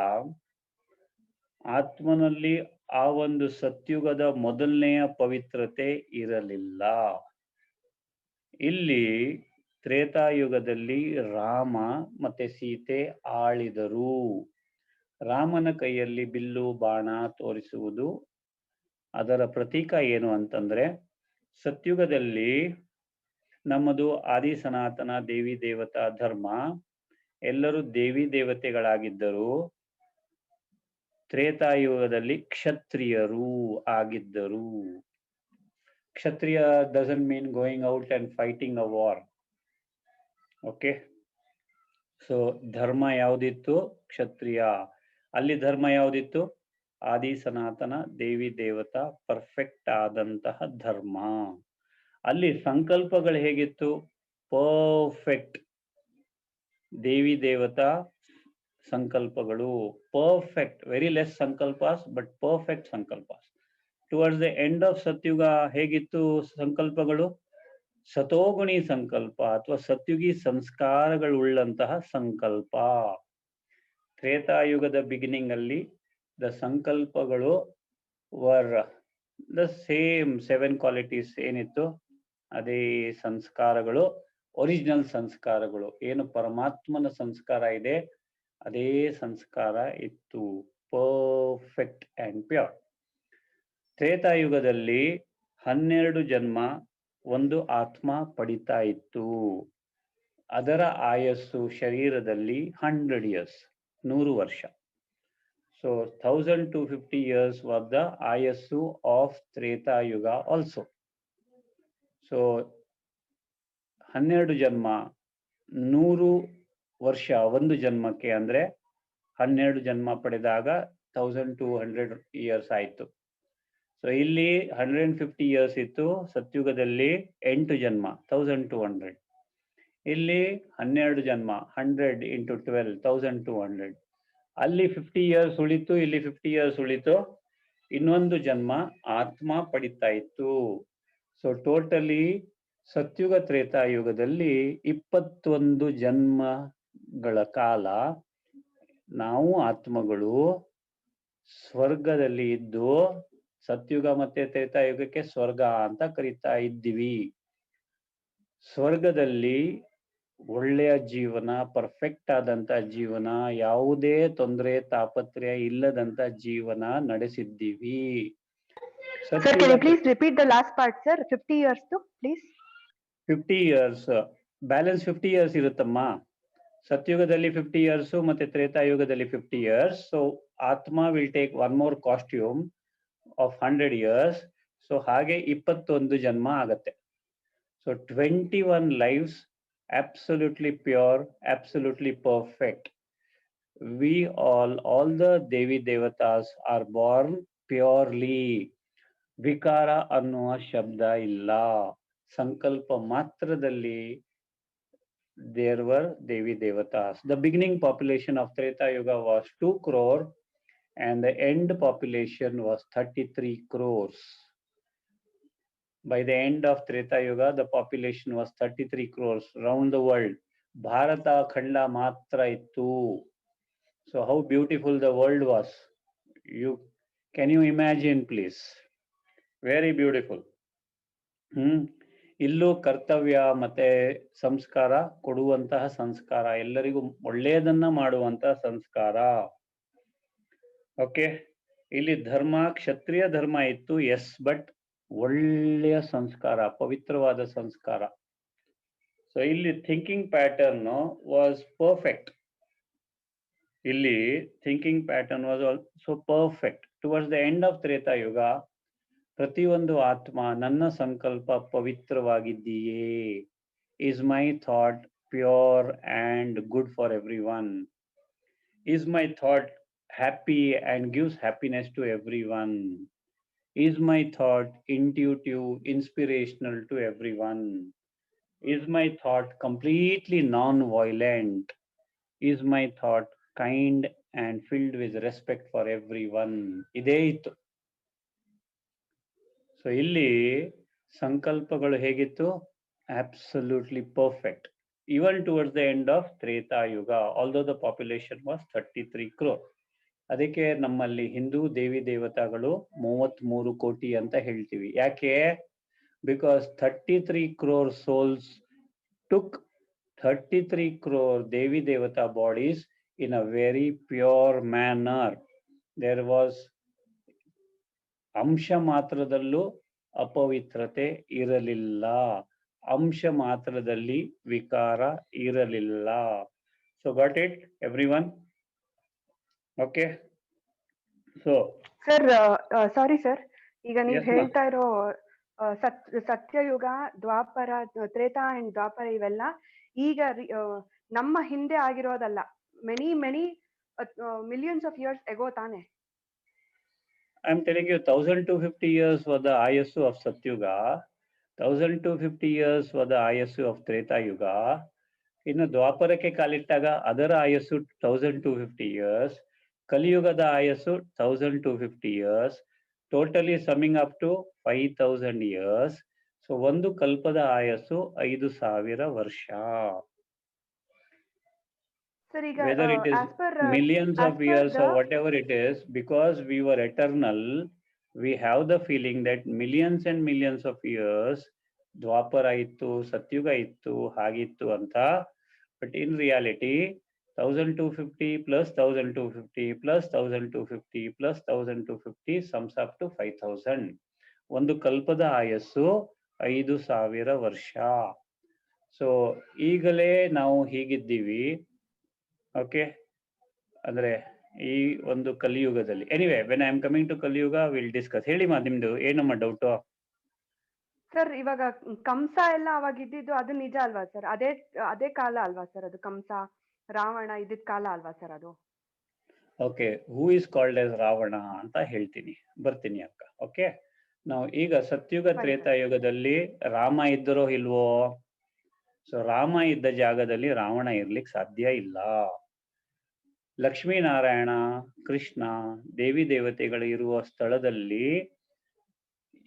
ಆತ್ಮನಲ್ಲಿ ಆ ಒಂದು ಸತ್ಯುಗದ ಮೊದಲನೆಯ ಪವಿತ್ರತೆ ಇರಲಿಲ್ಲ. ಇಲ್ಲಿ ತ್ರೇತಾಯುಗದಲ್ಲಿ ರಾಮ ಮತ್ತೆ ಸೀತೆ ಆಳಿದರು. ರಾಮನ ಕೈಯಲ್ಲಿ ಬಿಲ್ಲು ಬಾಣ ತೋರಿಸುವುದು ಅದರ ಪ್ರತೀಕ ಏನು ಅಂತಂದ್ರೆ, ಸತ್ಯುಗದಲ್ಲಿ ನಮ್ಮದು ಆದಿ ಸನಾತನ ದೇವಿ ದೇವತಾ ಧರ್ಮ, ಎಲ್ಲರೂ ದೇವಿ ದೇವತೆಗಳಾಗಿದ್ದರು. ತ್ರೇತಾಯುಗದಲ್ಲಿ ಕ್ಷತ್ರಿಯರು ಆಗಿದ್ದರು. ಕ್ಷತ್ರಿಯ doesn't mean going out and fighting a war. Okay, so ಧರ್ಮ ಯಾವುದಿತ್ತು? ಕ್ಷತ್ರಿಯ. ಅಲ್ಲಿ ಧರ್ಮ ಯಾವುದಿತ್ತು? ಆದಿ ಸನಾತನ ದೇವಿ ದೇವತಾ ಪರ್ಫೆಕ್ಟ್ ಆದಂತಹ ಧರ್ಮ. ಅಲ್ಲಿ ಸಂಕಲ್ಪಗಳು ಹೇಗಿತ್ತು? ಪರ್ಫೆಕ್ಟ್ ದೇವಿ ದೇವತಾ ಸಂಕಲ್ಪಗಳು. ಪರ್ಫೆಕ್ಟ್, ವೆರಿ ಲೆಸ್ ಸಂಕಲ್ಪಾಸ್ ಬಟ್ ಪರ್ಫೆಕ್ಟ್ ಸಂಕಲ್ಪಾಸ್. ಟುವರ್ಡ್ಸ್ ದ ಎಂಡ್ ಆಫ್ ಸತ್ಯುಗ ಹೇಗಿತ್ತು ಸಂಕಲ್ಪಗಳು? ಸತೋಗುಣಿ ಸಂಕಲ್ಪ ಅಥವಾ ಸತ್ಯುಗಿ ಸಂಸ್ಕಾರಗಳುಳ್ಳಂತಹ ಸಂಕಲ್ಪ. ತ್ರೇತಾಯುಗದ ಬಿಗಿನಿಂಗ್ ಅಲ್ಲಿ ದ ಸಂಕಲ್ಪಗಳು ವರ್ ದ ಸೇಮ್ 7 ಕ್ವಾಲಿಟೀಸ್ ಏನಿತ್ತು ಅದೇ ಸಂಸ್ಕಾರಗಳು, ಒರಿಜಿನಲ್ ಸಂಸ್ಕಾರಗಳು. ಏನು ಪರಮಾತ್ಮನ ಸಂಸ್ಕಾರ ಇದೆ ಅದೇ ಸಂಸ್ಕಾರ ಇತ್ತು, ಪರ್ಫೆಕ್ಟ್ ಅಂಡ್ ಪ್ಯೂರ್. ತ್ರೇತಾಯುಗದಲ್ಲಿ 12 ಜನ್ಮ ಒಂದು ಆತ್ಮ ಪಡಿತಾ ಇತ್ತು. ಅದರ ಆಯಸ್ಸು ಶರೀರದಲ್ಲಿ 100 years, 100 ವರ್ಷ. ಸೊ 1250 years was the ಆಯಸ್ಸು ಆಫ್ ತ್ರೇತಾಯುಗ ಆಲ್ಸೋ. ಸೊ 12 ಜನ್ಮ 100 ವರ್ಷ ಒಂದು ಜನ್ಮಕ್ಕೆ, ಅಂದ್ರೆ 12 ಜನ್ಮ ಪಡೆದಾಗ 1200 years ಆಯ್ತು. ಸೊ ಇಲ್ಲಿ 150 years ಇತ್ತು. ಸತ್ಯುಗದಲ್ಲಿ 8 ಜನ್ಮ 1200. ಇಲ್ಲಿ 12 ಜನ್ಮ 100 into 12 1200. ಅಲ್ಲಿ 50 years ಉಳಿತು, ಇಲ್ಲಿ 50 years ಉಳಿತು. ಇನ್ನೊಂದು ಜನ್ಮ ಆತ್ಮ ಪಡಿತಾ ಇತ್ತು. ಸೊ ಟೋಟಲಿ ಸತ್ಯುಗ ತ್ರೇತಾಯುಗದಲ್ಲಿ 21 ಜನ್ಮಗಳ ಕಾಲ ನಾವು ಆತ್ಮಗಳು ಸ್ವರ್ಗದಲ್ಲಿ ಇದ್ದು, ಸತ್ಯುಗ ಮತ್ತೆ ತ್ರೇತಾಯುಗಕ್ಕೆ ಸ್ವರ್ಗ ಅಂತ ಕರೀತಾ ಇದ್ದೀವಿ. ಸ್ವರ್ಗದಲ್ಲಿ ಒಳ್ಳೆಯ ಜೀವನ, ಪರ್ಫೆಕ್ಟ್ ಆದಂತ ಜೀವನ, ಯಾವುದೇ ತೊಂದರೆ ತಾಪತ್ರಯ ಇಲ್ಲದಂತ ಜೀವನ ನಡೆಸಿದ್ದೀವಿ. Sir, can you please repeat the last part, sir? 50 years to, please. 50 years, balance 50 years ಇರುತ್ತಮ್ಮ. ಸತ್ಯುಗದಲ್ಲಿ 50 years ಮತ್ತೆ ತ್ರೇತಾಯುಗದಲ್ಲಿ 50 years. So Atma will take one more costume of 100 years. So ಹಾಗೆ 21 ಜನ್ಮ ಆಗತ್ತೆ. So 21 lives, absolutely pure, absolutely perfect. We all the Devi Devatas are born purely. ವಿಕಾರ ಅನ್ನುವ ಶಬ್ದ ಇಲ್ಲ. ಸಂಕಲ್ಪ ಮಾತ್ರದಲ್ಲಿ there were Devi Devatas. The beginning population of Treta Yuga was 2 crore and the end population was 33 crores. By the end of Treta Yuga, the population was 33 crores around the world. Bharata Khanda matra ittu. So how beautiful the world was. Can you imagine, please? Very beautiful. ಇಲ್ಲೂ ಕರ್ತವ್ಯ ಮತ್ತೆ ಸಂಸ್ಕಾರ ಕೊಡುವಂತಹ ಸಂಸ್ಕಾರ, ಎಲ್ಲರಿಗೂ ಒಳ್ಳೆಯದನ್ನ ಮಾಡುವಂತಹ ಸಂಸ್ಕಾರ. Okay, ಇಲ್ಲಿ ಧರ್ಮ ಕ್ಷತ್ರಿಯ ಧರ್ಮ ಇತ್ತು, ಎಸ್, ಬಟ್ ಒಳ್ಳೆಯ ಸಂಸ್ಕಾರ, ಪವಿತ್ರವಾದ ಸಂಸ್ಕಾರ. ಸೊ ಇಲ್ಲಿ ಥಿಂಕಿಂಗ್ ಪ್ಯಾಟರ್ನ್ ವಾಸ್ ಪರ್ಫೆಕ್ಟ್. ಇಲ್ಲಿ thinking pattern was also perfect. Towards the end of ತ್ರೇತಾ ಯುಗ ಪ್ರತಿಯೊಂದು ಆತ್ಮ ನನ್ನ ಸಂಕಲ್ಪ ಪವಿತ್ರವಾಗಿದೆಯೇ? Is my thought pure and good for everyone? Is my thought happy and gives happiness to everyone? Is my thought intuitive, inspirational to everyone? Is my thought completely non-violent? Is my thought kind and filled with respect for everyone? ಇದೇ ಇತ್ತು. So ಇಲ್ಲಿ ಸಂಕಲ್ಪಗಳು ಹೇಗಿತ್ತು? Absolutely perfect. Even towards the end of ತ್ರೇತಾ ಯುಗ, although the population was 33 crore. ಅದಕ್ಕೆ ನಮ್ಮಲ್ಲಿ ಹಿಂದೂ ದೇವಿ ದೇವತಾಗಳು 33 ಕೋಟಿ ಅಂತ ಹೇಳ್ತೀವಿ. ಯಾಕೆ? Because 33 crore souls took 33 crore ದೇವಿ ದೇವತಾ bodies in a very pure manner. There was ಅಂಶ ಮಾತ್ರದಲ್ಲೂ ಅಪವಿತ್ರತೆ ಇರಲಿಲ್ಲ, ಅಂಶ ಮಾತ್ರದಲ್ಲಿ ವಿಕಾರ ಇರಲಿಲ್ಲ. So got it everyone? Okay. So sir, sorry sir, ಈಗ ನೀವು Yes, ma'am. ಹೇಳ್ತಾ ಇರೋ ಸತ್ಯಯುಗ, ದ್ವಾಪರ, ತ್ರೇತಾ ಅಂಡ್ ದ್ವಾಪರ ಇವೆಲ್ಲ ಈಗ ನಮ್ಮ ಹಿಂದೆ ಆಗಿರೋದಲ್ಲ, many millions of years ago ತಾನೆ? I'm telling you, 1250 years was the Ayassu of Satyuga, 1250 years was the Ayassu of Treta Yuga. ಇನ್ನು ದ್ವಾಪರಕ್ಕೆ ಕಾಲಿಟ್ಟಾಗ ಅದರ ಆಯಸ್ಸು 1250 years, ಕಲಿಯುಗದ ಆಯಸ್ಸು 1250 years, totally summing up to 5000 years. So ಒಂದು ಕಲ್ಪದ ಆಯಸ್ಸು 5000 ವರ್ಷ. Sir, ಈಗ Whether it is as per millions as of per years or the- whatever it is, because we were eternal, we have the feeling that millions and millions of years ದ್ವಾಪರ ಇತ್ತು, ಸತ್ಯುಗ ಇತ್ತು, ಹಾಗಿತ್ತು ಅಂತ. But in reality 1250 plus 1250 plus 1250 plus 1250 sums up to 5000. ಒಂದು ಕಲ್ಪದ ಆಯಸ್ಸು 5000 ವರ್ಷ. So ಈಗಲೇ ನಾವು ಹೀಗಿದ್ದೀವಿ. ಓಕೆ, ಅಂದ್ರೆ ಈ ಒಂದು ಕಲಿಯುಗದಲ್ಲಿ. Anyway, when I am coming to Kaliyuga will discuss. ಹೇಳಿ ಮಾ, ನಿಮ್ದು ಏನಮ್ಮ ಡೌಟು? ಸರ್, ಇವಾಗ ಕಂಸ ಎಲ್ಲ ಅವಾಗ ಇದ್ದಿದ್ದು ಅದು ನಿಜ ಅಲ್ವಾ ಸರ್? ಅದೇ ಕಾಲ ಅಲ್ವಾ ಸರ್ ಅದು? ಕಂಸ, ರಾವಣ ಇದ್ದಿದ್ ಕಾಲ ಅಲ್ವಾ ಸರ್ ಅದು? Okay, who is called as Ravana ಅಂತ ಹೇಳ್ತೀನಿ, ಬರ್ತೀನಿ ಅಕ್ಕ. ಓಕೆ, ನಾವು ಈಗ ಸತ್ಯುಗ ತ್ರೇತಾಯುಗದಲ್ಲಿ ರಾಮ ಇದ್ದರೋ ಇಲ್ವೋ? ಸೊ ರಾಮ ಇದ್ದ ಜಾಗದಲ್ಲಿ ರಾವಣ ಇರ್ಲಿಕ್ಕೆ ಸಾಧ್ಯ ಇಲ್ಲ. ಲಕ್ಷ್ಮೀನಾರಾಯಣ, ಕೃಷ್ಣ, ದೇವಿ ದೇವತೆಗಳು ಇರುವ ಸ್ಥಳದಲ್ಲಿ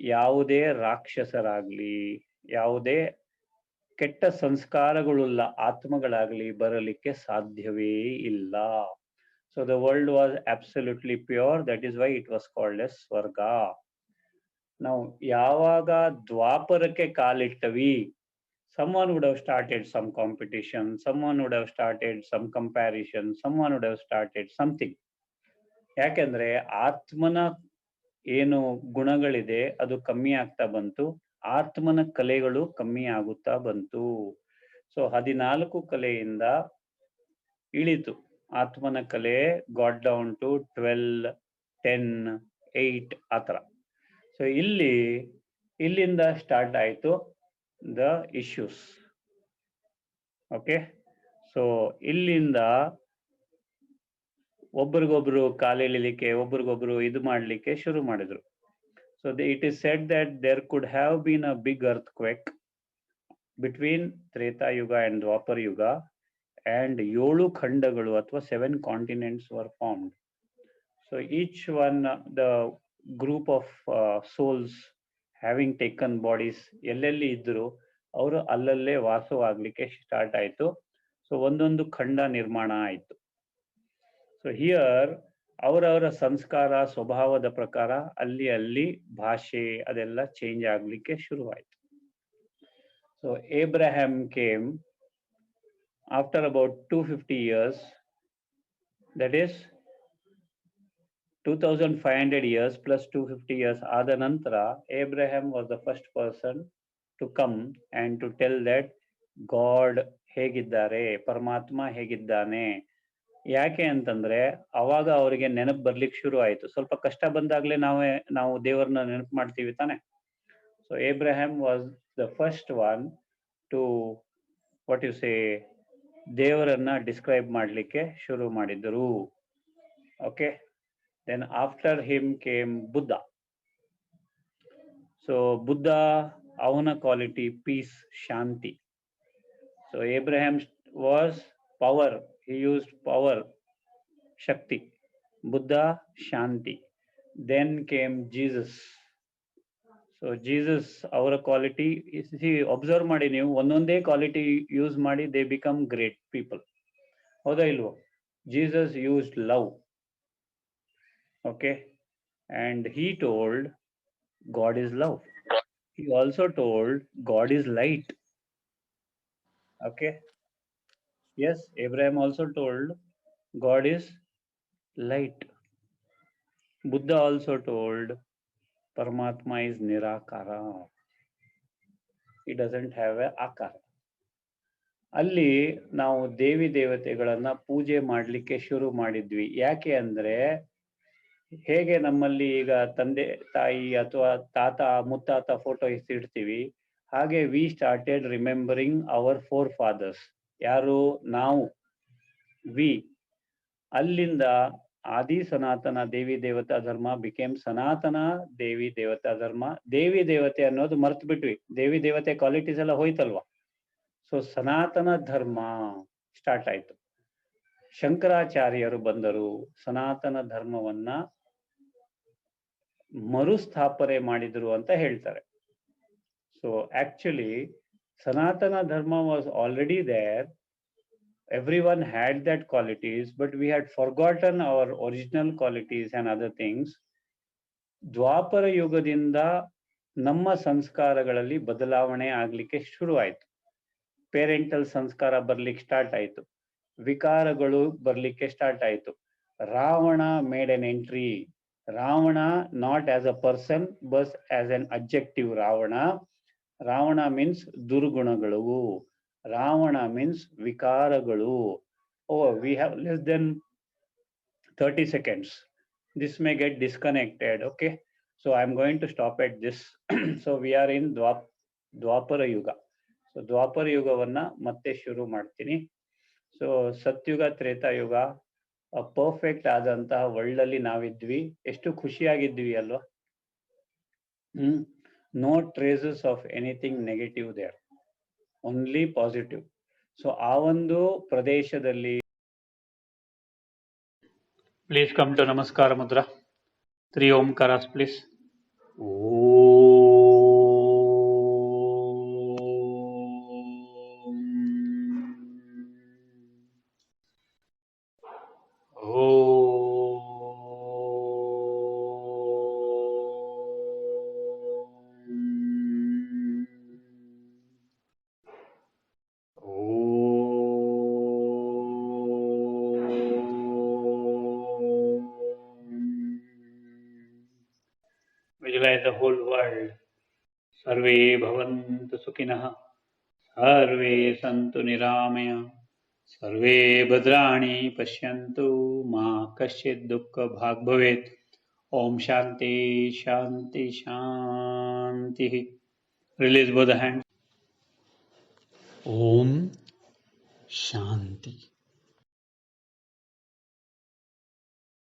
ಯಾವುದೇ ರಾಕ್ಷಸರಾಗ್ಲಿ, ಯಾವುದೇ ಕೆಟ್ಟ ಸಂಸ್ಕಾರಗಳುಳ್ಳ ಆತ್ಮಗಳಾಗ್ಲಿ ಬರಲಿಕ್ಕೆ ಸಾಧ್ಯವೇ ಇಲ್ಲ. So the world was absolutely pure. That is why it was called as ಸ್ವರ್ಗ. ನಾವು ಯಾವಾಗ ದ್ವಾಪರಕ್ಕೆ ಕಾಲಿಟ್ಟವಿ, someone would have started some competition, someone would have started some comparison, someone would have started something. ಯಾಕೆಂದ್ರೆ ಆತ್ಮನ ಏನು ಗುಣಗಳಿದೆ ಅದು ಕಮ್ಮಿ ಆಗ್ತಾ ಬಂತು, ಆತ್ಮನ ಕಲೆಗಳು ಕಮ್ಮಿ ಆಗುತ್ತಾ ಬಂತು. ಸೊ 14 ಕಲೆಯಿಂದ ಇಳಿತು. ಆತ್ಮನ ಕಲೆ ಗಾಟ್ ಡೌನ್ ಟು 12, 10, 8 ಆ ಥರ. ಸೊ ಇಲ್ಲಿಂದ ಸ್ಟಾರ್ಟ್ ಆಯಿತು ದ ಇಶ್ಯೂಸ್. ಓಕೆ, ಸೊ ಇಲ್ಲಿಂದ ಒಬ್ರಿಗೊಬ್ರು ಕಾಲೆಳಿಲಿಕ್ಕೆ, ಒಬ್ರಿಗೊಬ್ರು ಇದು ಮಾಡಲಿಕ್ಕೆ ಶುರು ಮಾಡಿದ್ರು. So it is said that there could have been a big earthquake between ತ್ರೇತಾ ಯುಗ ಅಂಡ್ ದ್ವಾಪರ ಯುಗ, and 7 ಖಂಡಗಳು ಅಥವಾ 7 continents were formed. So each one, the group of souls having taken bodies ಎಲ್ಲೆಲ್ಲಿ ಇದ್ರು ಅವರು ಅಲ್ಲಲ್ಲೇ ವಾಸವಾಗ್ಲಿಕ್ಕೆ ಸ್ಟಾರ್ಟ್ ಆಯಿತು. ಸೊ ಒಂದೊಂದು ಖಂಡ ನಿರ್ಮಾಣ ಆಯಿತು. ಸೊ ಹಿಯರ್ ಅವರವರ ಸಂಸ್ಕಾರ ಸ್ವಭಾವದ ಪ್ರಕಾರ ಅಲ್ಲಿ ಭಾಷೆ ಅದೆಲ್ಲ ಚೇಂಜ್ ಆಗ್ಲಿಕ್ಕೆ ಶುರುವಾಯಿತು. So ಏಬ್ರಹಾಮ್ came after about 250 years, that is 2500 years plus 250 years ಆದ ನಂತರ Abraham was the first person to come and to tell that God ಹೇಗಿದ್ದಾರೆ, ಪರಮಾತ್ಮ ಹೇಗಿದ್ದಾನೆ. ಯಾಕೆ ಅಂತಂದ್ರೆ ಅವಾಗ ಅವರಿಗೆ ನೆನಪು ಬರ್ಲಿಕ್ಕೆ ಶುರು ಆಯಿತು. ಸ್ವಲ್ಪ ಕಷ್ಟ ಬಂದಾಗ್ಲೇ ನಾವು ದೇವರನ್ನ ನೆನಪು ಮಾಡ್ತೀವಿ ತಾನೆ. So Abraham was the first one to what you say ದೇವರನ್ನ ಡಿಸ್ಕ್ರೈಬ್ ಮಾಡಲಿಕ್ಕೆ ಶುರು ಮಾಡಿದರು. Okay, then after him came Buddha. So Buddha ಅವನ ಕ್ವಾಲಿಟಿ ಪೀಸ್, ಶಾಂತಿ. So Abraham was power, he used power, ಶಕ್ತಿ. ಬುದ್ಧ ಶಾಂತಿ. Then came Jesus. So Jesus ಅವರ quality observe ಮಾಡಿ ನೀವು, ಒಂದೊಂದೇ ಕ್ವಾಲಿಟಿ ಯೂಸ್ ಮಾಡಿ ದೇ ಬಿಕಮ್ ಗ್ರೇಟ್ ಪೀಪಲ್. ಹೌದಾ ಇಲ್ವೋ? Jesus used love. Okay, and he told God is love. He also told God is light. Okay, yes, Abraham also told God is light. Buddha also told Paramatma is Nirakara. He doesn't have a ಆಕಾರ. ಅಲ್ಲಿ ನಾವು ದೇವಿ ದೇವತೆಗಳನ್ನ ಪೂಜೆ ಮಾಡಲಿಕ್ಕೆ ಶುರು ಮಾಡಿದ್ವಿ. ಯಾಕೆ ಅಂದ್ರೆ ಹೇಗೆ ನಮ್ಮಲ್ಲಿ ಈಗ ತಂದೆ ತಾಯಿ ಅಥವಾ ತಾತ ಮುತ್ತಾತ ಫೋಟೋ ಇಡ್ತೀವಿ, ಹಾಗೆ we started remembering our forefathers. ಯಾರು? ನಾವು, ವಿ. ಅಲ್ಲಿಂದ ಆದಿ ಸನಾತನ ದೇವಿ ದೇವತಾ ಧರ್ಮ ಬಿಕೇಮ್ ಸನಾತನ ದೇವಿ ದೇವತಾ ಧರ್ಮ. ದೇವಿ ದೇವತೆ ಅನ್ನೋದು ಮರ್ತು ಬಿಟ್ವಿ, ದೇವಿ ದೇವತೆ ಕ್ವಾಲಿಟೀಸ್ ಎಲ್ಲ ಹೋಯ್ತಲ್ವಾ. ಸೊ ಸನಾತನ ಧರ್ಮ ಸ್ಟಾರ್ಟ್ ಆಯ್ತು. ಶಂಕರಾಚಾರ್ಯರು ಬಂದರು, ಸನಾತನ ಧರ್ಮವನ್ನ ಮರುಸ್ಥಾಪನೆ ಮಾಡಿದ್ರು ಅಂತ ಹೇಳ್ತಾರೆ. So actually Sanatana Dharma was already there. Everyone had that qualities, but we had forgotten our original qualities and other things. ದ್ವಾಪರ ಯುಗದಿಂದ ನಮ್ಮ ಸಂಸ್ಕಾರಗಳಲ್ಲಿ ಬದಲಾವಣೆ ಆಗ್ಲಿಕ್ಕೆ ಶುರು ಆಯ್ತು. ಪೇರೆಂಟಲ್ ಸಂಸ್ಕಾರ ಬರ್ಲಿಕ್ಕೆ ಸ್ಟಾರ್ಟ್ ಆಯ್ತು, ವಿಕಾರಗಳು ಬರ್ಲಿಕ್ಕೆ ಸ್ಟಾರ್ಟ್ ಆಯ್ತು. Ravana made an entry. Ravana not as a person but as an objective. Ravana means ದುರ್ಗುಣಗಳು. ರಾವಣ means ವಿಕಾರಗಳು. We have less than 30 seconds. This may get disconnected. Okay, so I'm going to stop at this. So we are in ದ್ವಾಪರ ಯುಗ. So ದ್ವಾಪರ ಯುಗವನ್ನ ಮತ್ತೆ ಶುರು ಮಾಡ್ತೀನಿ. So ಸತ್ಯುಗ, ತ್ರೇತಾಯುಗ ಪರ್ಫೆಕ್ಟ್ ಆದಂತಹ ವರ್ಲ್ಡ್ ನಾವಿದ್ವಿ. ಎಷ್ಟು ಖುಷಿಯಾಗಿದ್ವಿ ಅಲ್ವಾ? No traces of anything negative there, only positive. So ಆ ಒಂದು ಪ್ರದೇಶದಲ್ಲಿ ಪ್ಲೀಸ್ ಕಮ್ ಟು ನಮಸ್ಕಾರ ಮುದ್ರಾ. 3 ಓಂಕಾರಾಸ್ please. Visualize the whole world. Sarve bhavantu sukhinah, sarve santu niramaya, सर्वे भद्राणि पश्यन्तु मा कश्चित् दुःखभाग् भवेत्. Om Shanti Shanti Shanti. Release both the hands. Om Shanti.